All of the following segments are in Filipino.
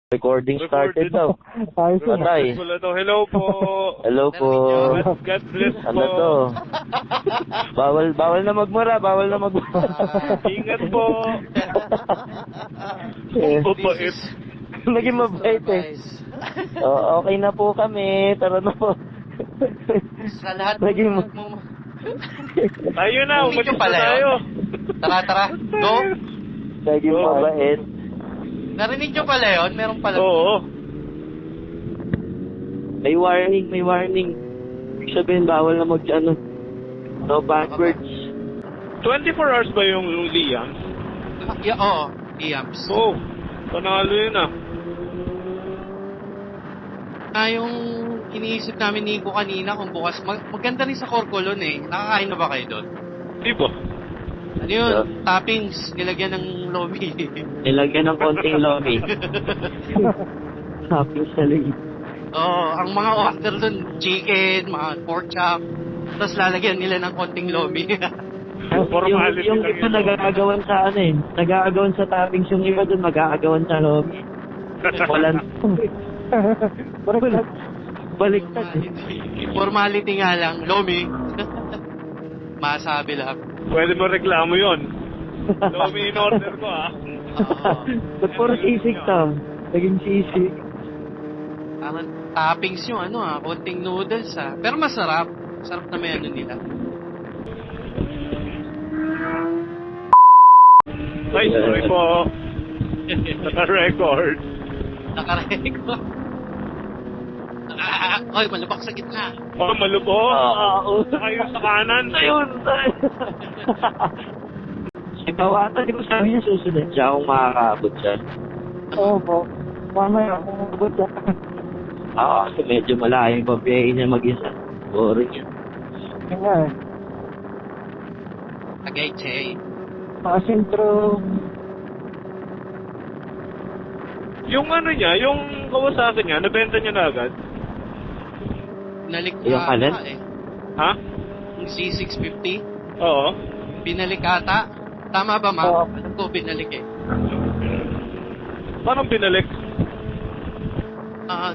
Recording started daw. Ayos yun. Patay. Hello po. Hello po. God bless po. Ano to? Bawal na magmura, bawal na magmura. Ingat po. Mabait. Naging mabait eh. Okay na po kami. Tara na po. Sa lahat Naging Tayo na, umalis na tayo. Tara, go. Naging mabait. Narinig nyo pala yun? Meron pala. Oo. May warning. Ibig sabihin, bawal na no backwards. 24 hours ba yung Liam? Oo, Iams. Oo. Panalo yun ah. Yung iniisip namin ni Nico kanina kung bukas, maganda rin sa Corcolon eh. Nakakain na ba kayo doon? Di ba? Ano yun? Toppings, nilagyan ng lomi. Nilagyan ng konting lomi. Happy sa lagi. Oo, ang mga order doon, chicken, mga pork chop, tapos lalagyan nila ng konting lomi. yung iba nag-aagawan sa nag-aagawan sa toppings, yung iba doon mag-aagawan sa lomi. Walang baliktad. Formality nga lang, lomi. Masabi lang. Pwede mo reklamo yun. Lomi in order ko ah. Ba't puro sisig to? Naging sisig. Ang toppings yung konting noodles Pero masarap. Sarap na may nila. Ay, sorry po. Naka-record. Nakarecord. Oy, malubak sa gitna. Oh, malubog. Oo. Kayo sa kanan. Ayun. Si Bawata, di ba sabi niya susunod siya kung makakaabot siya? Oo po. Mamaya ako mabot yan. Kasi medyo malayo yung pabiyahin niya mag-isa. Boring yan. Yun nga eh. Tagaytay. Sentro. Yung niya, yung Kawasaki niya, nabenta niya na agad. Binalik Yung kanan? Ha? Yung C650. Oo. Binalik ata. Tama ba, ma'am? Oo. Alam ko, binalik eh. Paano binalik?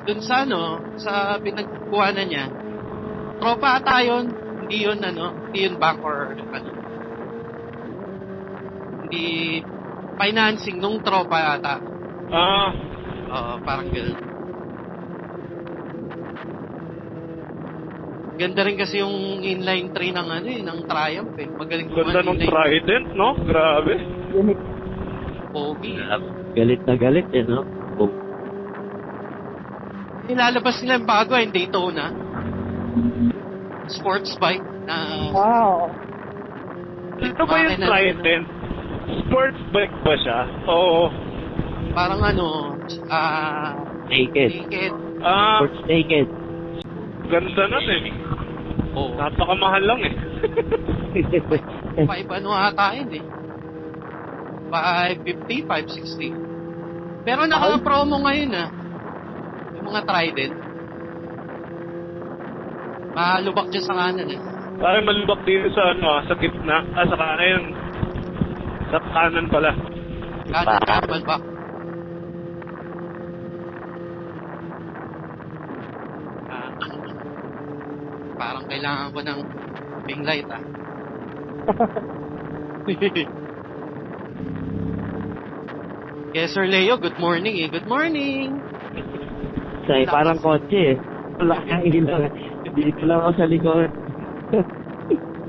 Dun sa pinagkuha na niya. Tropa ata yun. Hindi yun bank or Hindi financing nung tropa ata. Parang gano'n. Ganda rin kasi yung inline 3 ng Triumph eh. Magaling Ganda ng Trident, no? Grabe. Unique. Pogi. Galit na galit no? Nilalabas nila yung bago yung Daytona. Sports bike na... Wow. Ito ba yung Trident? Sports bike ba siya? Oo. Parang Naked. Sports naked. Ganda na eh. Oo. Napakamahal lang eh. 5 ata yun eh. 550, 560. Pero naka-promo ngayon yung mga Trident. Malubak dyan sa kanan eh. Parang malubak dito sa sa gitna. Sa kanan. Sa kanan pala. Kanan malubak. Parang kailangan ko ng ping light Yes, Sir Leo, good morning eh. Good morning. Parang kotse eh. Wala kang ilaw. Dito lang ako sa likod.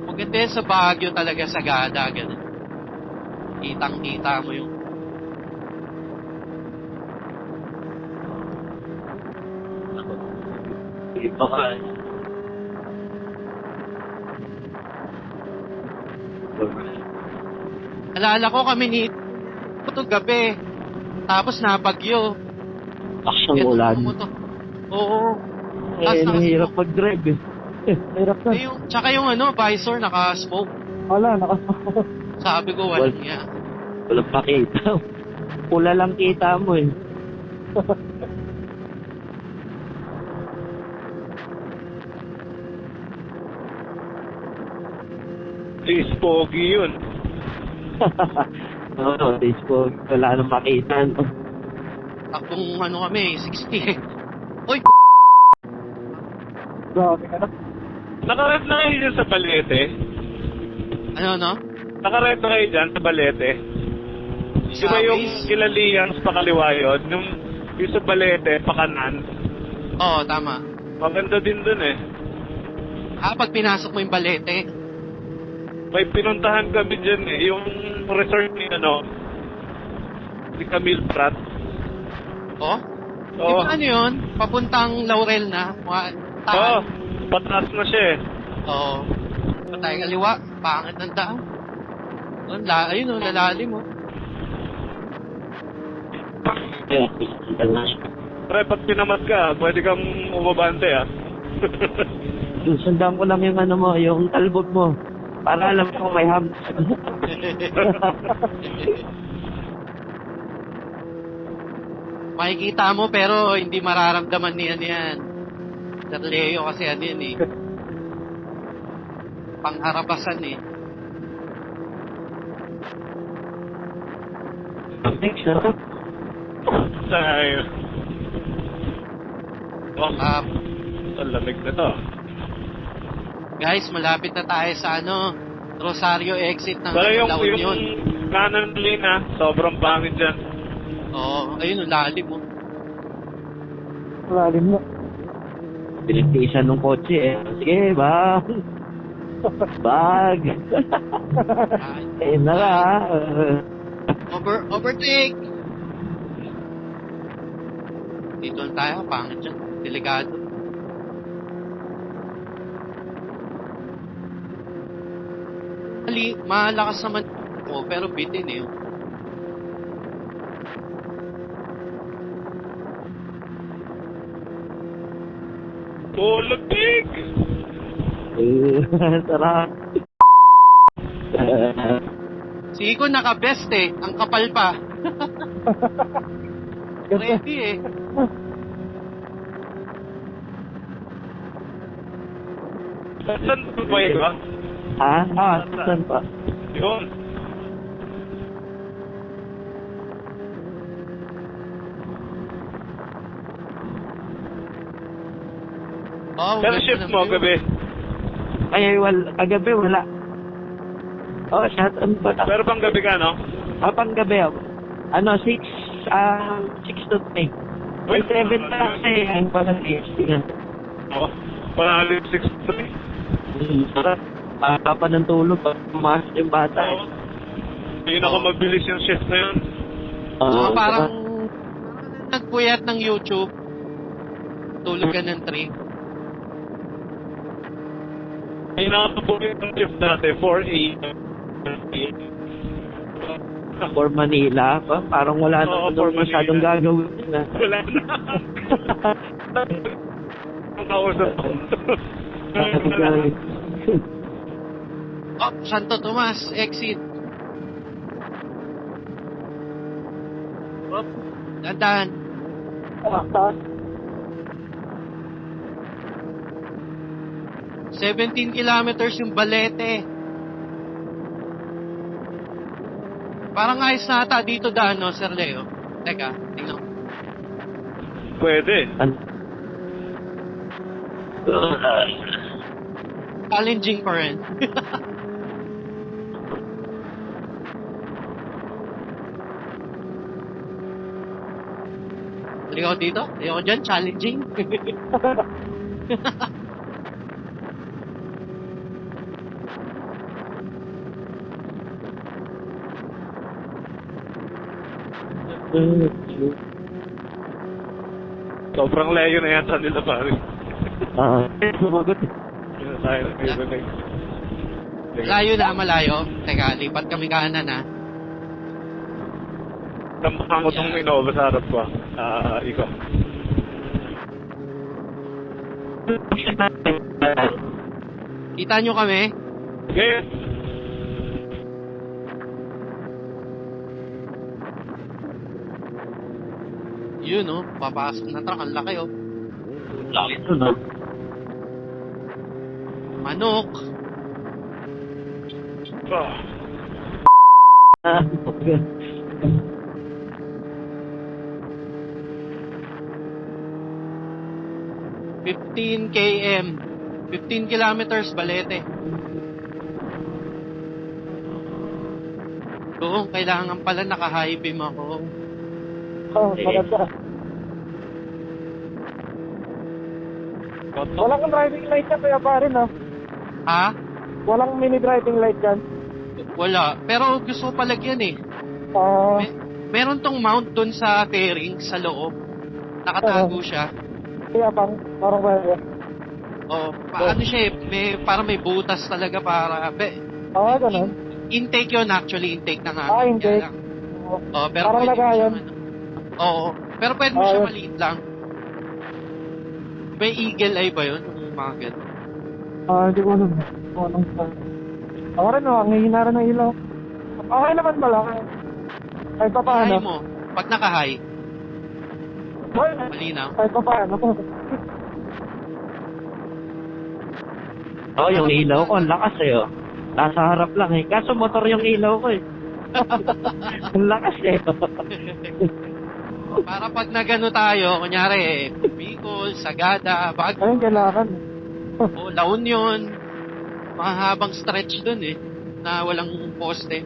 Maganda yan sa Baguio talaga, sagada, ganun. Kitang-kita mo yung... Iba ka. Alala ko kami ni ito gabi. Tapos nabagyo. Aksang ulan. Oo. Hirap mag-drive eh. Hirap na. Tsaka yung visor naka-smoke. Wala, nakasama. Sabi ko, walang niya. Walang pakita. Pula lang kita mo eh. Is pogi yun. Facebook, wala nang makita. No? Takbong ano kami, 60. Uy, Grabe ka na. Nakaret na kayo dyan sa Balete? ano, no? Nakaret na kayo dyan sa Balete? Di ba yung Kilalians pakaliwa yun? Yung sa Balete, pakanan? Oo, tama. Maganda din dun eh. Pag pinasok mo yung Balete. May pinuntahan kami dyan eh. Yung resort ni ni Camille Prat. Oh? Di Oo. ba ano yun? Papuntang Laurel na. Mga Oo. taan. Pataas na siya eh. Oo. Patay kaliwa. Pangit ng daan. Ayun o, lalalim mo. Pre, pag pinamat ka, pwede kang umabante ah. Sundan ko lang yung ano mo, yung talbot mo. Para alam ko may ham. Makikita mo pero hindi mararamdaman niyan yan. Sir Leo kasi ano yan eh. Pangharapasan eh. Thanks, sir. Tayo. Oh, Ah, ang lamig na to. guys, malapit na tayo sa Rosario exit ng Pero La Union. yung kanan lane ah, sobrang pangit dyan. Oo, ayun, lalim mo. Lalim na. Pinagtiisan ng kotse eh. Sige, bag. Bag. Eh, naka. Overtake! Dito lang tayo, pangit dyan. Delikado. Malakas naman po, pero bitin eh. Oh, lamig! Sarap. Si Iko naka-best eh. Ang kapal pa. Ready eh. Saan ba yun ba? Ha? Saan pa? Yun. Oh, Pero ganda shift ng mo, view. gabi. Ay, kagabi wala. Oh, shut on pa. Pero pang gabi ka, no? Pang gabi ako. 6 to 3. May 7 na kasi ang pala nga. Oo. Pangalit 6-3. Sarap. Pa ng tulog pag pumasok yung bata. Oo. Yun ako mabilis yung shift na yun. Parang nagpuyat ng YouTube. Tulog ka ng 3. Ay, nakapagpapit yung shift dati, 4 a.m. For Manila, parang wala Oo, na for masyadong Manila. gagawin na. Wala na. Ang kausap ko. Oh, Santo Tomas, exit. Oh, dandan. Taas. 17 kilometers yung Balete. Parang ayos na ata dito daan, no, Sir Leo? Teka, tingnan ko. Pwede. Challenging pa rin. Halika ko dito. Ayoko dyan, challenging. Sobrang layo na yata nila, pare. Sumagot. Yun tayo nagbibigay. Malayo na, malayo. Teka, lipat kami kanan, ha. Tampakan ko itong Innova sa harap ko. Ikaw. Kita nyo kami? Ngayon. Yun, no? Papasok na truck. Ang laki, oh. Laki ito, no? Manok. 15 km. 15 kilometers, Balete. Oo, kailangan pala naka-high beam ako. Oh, maganda. Walang driving light yan, Kuya pare, no? Ha? Walang mini driving light yan. Wala. Pero gusto ko palagyan eh. Ah, Meron tong mount dun sa fairing, sa loob. Nakatago siya. kaya parang wala. Oh, paano siya eh, parang may butas talaga para... Ganun. Intake yun actually, intake na nga. Intake. Kaya lang. Oh, pero Parang pwede mo lagayan. siyang Oo. Pero pwede mo siya Yun. maliit lang. May eagle eye ba yun? Mga ganun. Hindi ko alam. Anong sa... Ako rin, ang hihina rin ng ilaw. Okay naman pala. Kahit pa paano. High mo. Pag naka-high, Well, malinaw. kahit pa paano. Oh, yung ilaw ko, ang lakas eh, oh. Nasa harap lang eh. Kaso motor yung ilaw ko eh. Ang lakas eh. Para pag nagano tayo, kunyari, Bicol, Sagada, Baguio, Ayun, kailangan. o La Union, mahabang stretch dun eh, na walang poste.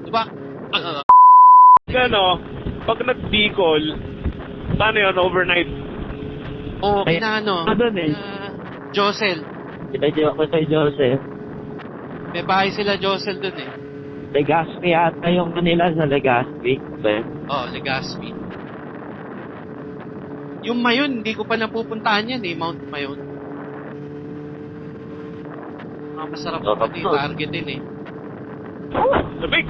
Diba? Ano, pag nag-Bicol, paano yun, overnight? O, Ay, kinano, doon eh. Josel. Pinadyo ako kay Joseph. May bahay sila Josel dun eh. Legazpi ata yung kanila sa Legazpi. Legazpi. Yung Mayon, hindi ko pa napupuntahan yan eh, Mount Mayon. Mga masarap Oh, pati tapos. target din eh. Sabik!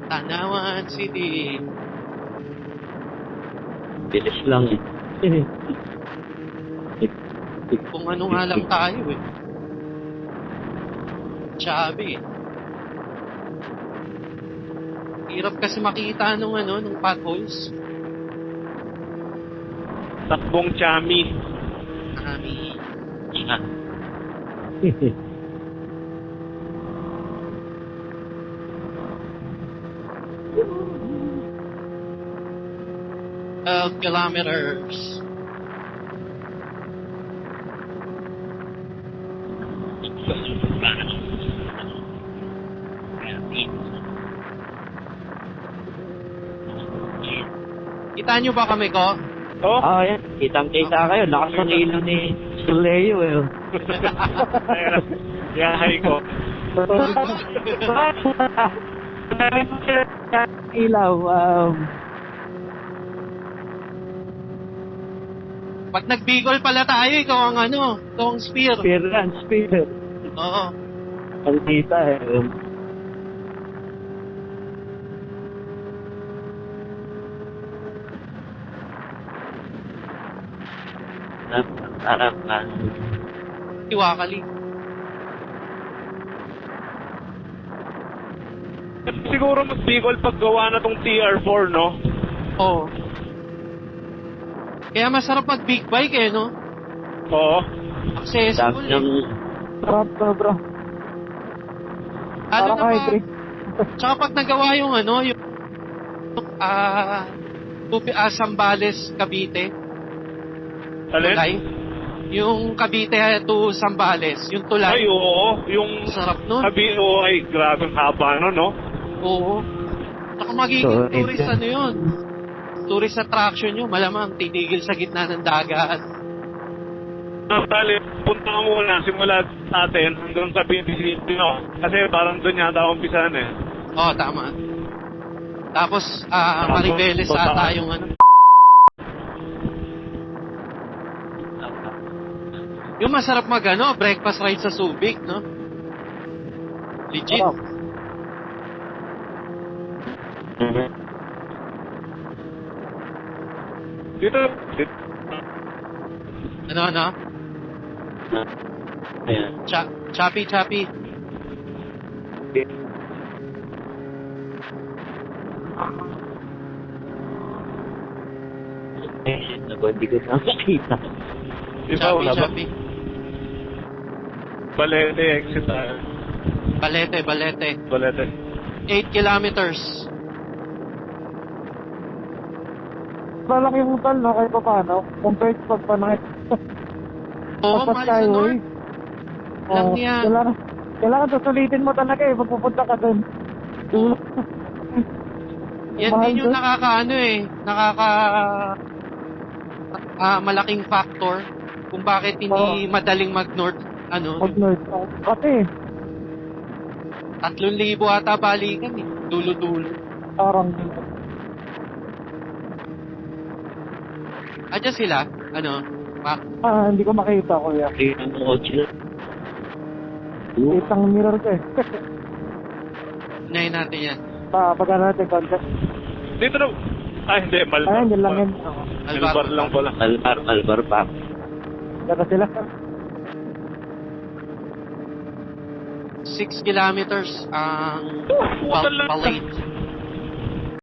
Tanawan City. Bilis lang eh. Kung ano nga lang tayo eh. Chubby eh. Hirap kasi makita nung potholes. Takbong chami. Kami. Kilometers. Kita nyo ba kami ko? Oh, Oh, yan. Kitang-kita kayo. Lakas ng ilaw ni Suleo eh. yahay ko. Ilaw. Pag nag-Bicol pala tayo, ikaw ang ikaw ang spear. Spear. Oo. Ang kita eh. Harapan. Iwakali. Siguro mag-Bicol paggawa na tong TR4, no? Oo. Kaya masarap mag big bike eh, no? Oo. Accessible Dami ng... eh. Sarap na, bro. Ano Parang na ba? hybrid. Tsaka pag nagawa yung Sambales, Cavite. Alin? Tulay. Yung Cavite to Sambales, yung tulay. Ay, oo. Yung Sarap nun. ay, grabe ang haba, no? Oo. Saka magiging So, tourist yun. Tourist attraction yun. Malamang titigil sa gitna ng dagat. Tali, punta ka muna, simula sa atin hanggang sa BTC, no? Kasi parang doon yata umpisahan eh. Oo, tama. Tapos, Maribeles ata yung Yung masarap breakfast ride sa Subic, no? Legit. Sarap. Dito. Ano? Ayan. Choppy. Hindi ko nakakita. Di ba, wala ba? Choppy. Balete, exit tayo. Balete. Balete. 8 kilometers. Malaki yung tal, no? Kahit pa paano. Compared sa pagpanakit. Oo, Tapos mahal sa skyway. North. Alam Oo, niya. Kailangan susulitin mo talaga eh. Magpupunta ka dun. Dulo. Yan Mahal din yung dun. malaking factor kung bakit hindi madaling mag-north, Mag-nerd. Kasi, 3,000 ata balikan eh. Dulo-dulo. parang, Adyan sila, Mac. hindi ko makita, kuya. Ang kotse. Itang mirror ko eh. Unahin natin yan. Pagka natin contact. Dito na. Hindi. Malbar. Ayun, yun lang yun. Malbar lang pala. Albar pa. Gata sila. 6 kilometers ang Puta lang. Palate.